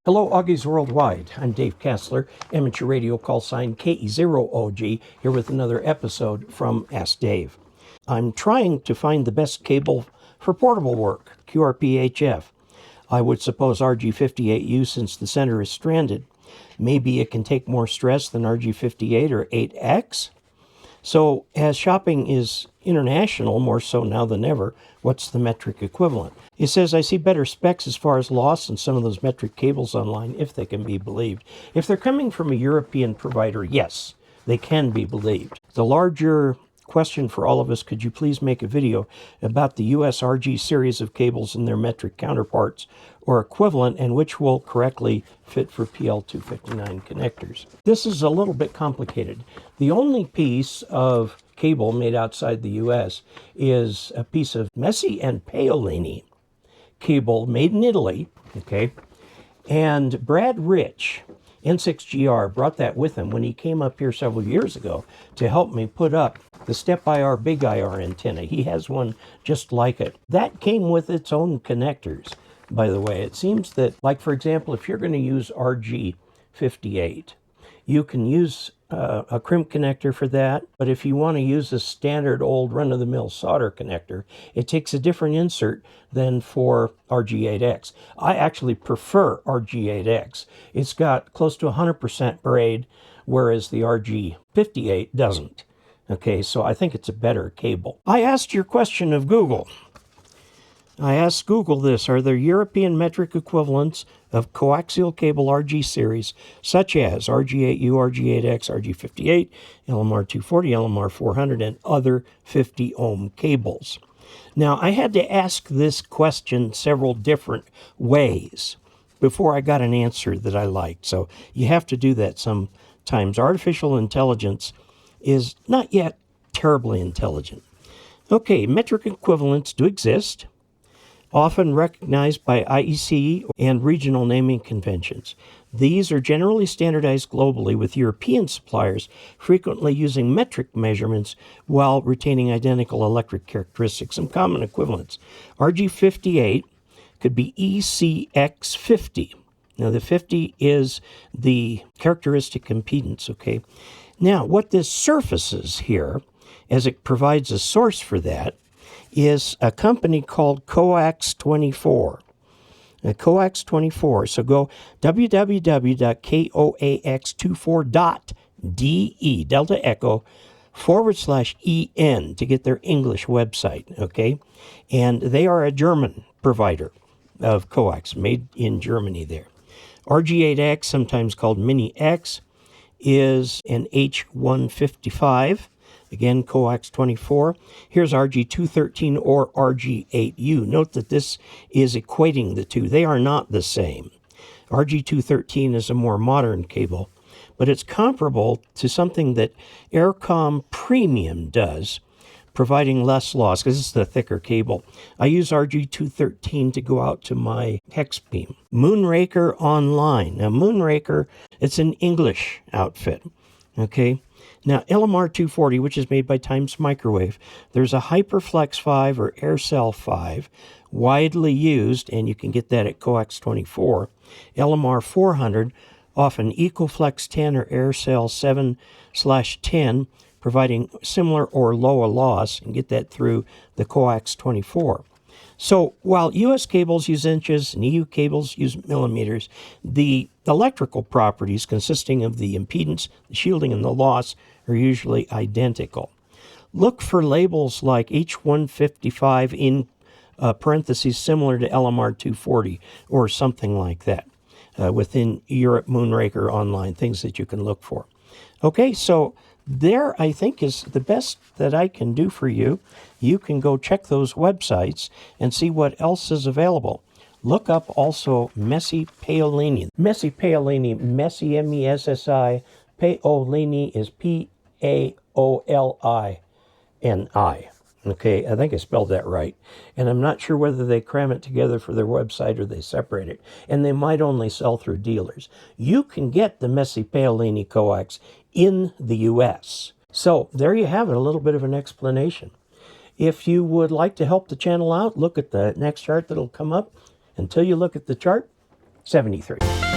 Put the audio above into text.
Hello, Augies Worldwide. I'm Dave Casler, amateur radio call sign KE0OG, here with another episode from Ask Dave. I'm trying to find the best cable for portable work, QRP-HF. I would suppose RG58U, since the center is stranded. Maybe it can take more stress than RG58 or 8X. So, as shopping is international, more so now than ever, what's the metric equivalent? It says, I see better specs as far as loss in some of those metric cables online, if they can be believed. If they're coming from a European provider, yes, they can be believed. The larger question for all of us, could you please make a video about the US RG series of cables and their metric counterparts or equivalent, and which will correctly fit for PL259 connectors? This is a little bit complicated. The only piece of cable made outside the US is a piece of Messi and Paoloni cable made in Italy, okay? And Brad Rich, N6GR, brought that with him when he came up here several years ago to help me put up the Step IR Big IR antenna. He has one just like it. That came with its own connectors, by the way. It seems that, like, for example, if you're going to use RG58, you can use a crimp connector for that, but if you want to use a standard old run-of-the-mill solder connector, it takes a different insert than for RG8X. I actually prefer RG8X. It's got close to 100% braid, whereas the RG58 doesn't. Okay, so I think it's a better cable. I asked your question of Google. I asked Google this: are there European metric equivalents of coaxial cable RG series, such as RG8U, RG8X, RG58, LMR240, LMR400, and other 50 ohm cables? Now, I had to ask this question several different ways before I got an answer that I liked. So you have to do that sometimes. Artificial intelligence is not yet terribly intelligent. Okay, metric equivalents do exist, often recognized by IEC and regional naming conventions. These are generally standardized globally, with European suppliers frequently using metric measurements while retaining identical electric characteristics. Some common equivalents: RG58 could be ECX50. Now, the 50 is the characteristic impedance, okay? Now, what this surfaces here, as it provides a source for that, is a company called Koax24. Koax24. So go www.koax24.de, Delta Echo, /EN to get their English website, okay? And they are a German provider of coax, made in Germany there. RG8X, sometimes called Mini X, is an H155. Again, Koax24. Here's RG213 or RG8U. Note that this is equating the two. They are not the same. RG213 is a more modern cable, but it's comparable to something that Aircom Premium does, providing less loss, because it's the thicker cable. I use RG213 to go out to my hex beam. Moonraker Online. Now, Moonraker, it's an English outfit, okay? Now, LMR240, which is made by Times Microwave, there's a HyperFlex 5 or AirCell 5, widely used, and you can get that at Koax24. LMR400, often EcoFlex 10 or AirCell 7/10, providing similar or lower loss, and get that through the Koax24. So while U.S. cables use inches and EU cables use millimeters, the electrical properties consisting of the impedance, the shielding, and the loss are usually identical. Look for labels like H155 in parentheses similar to LMR240 or something like that within Europe Moonraker Online, things that you can look for. Okay, so there, I think, is the best that I can do for you. You can go check those websites and see what else is available. Look up also Messi Paolini. Messi Paolini, Messi, M-E-S-S-I, Paolini is P-A-O-L-I-N-I. Okay, I think I spelled that right. And I'm not sure whether they cram it together for their website or they separate it. And they might only sell through dealers. You can get the Messi Paolini coax in the U.S. So there you have it, a little bit of an explanation. If you would like to help the channel out, look at the next chart that'll come up. Until you look at the chart, 73.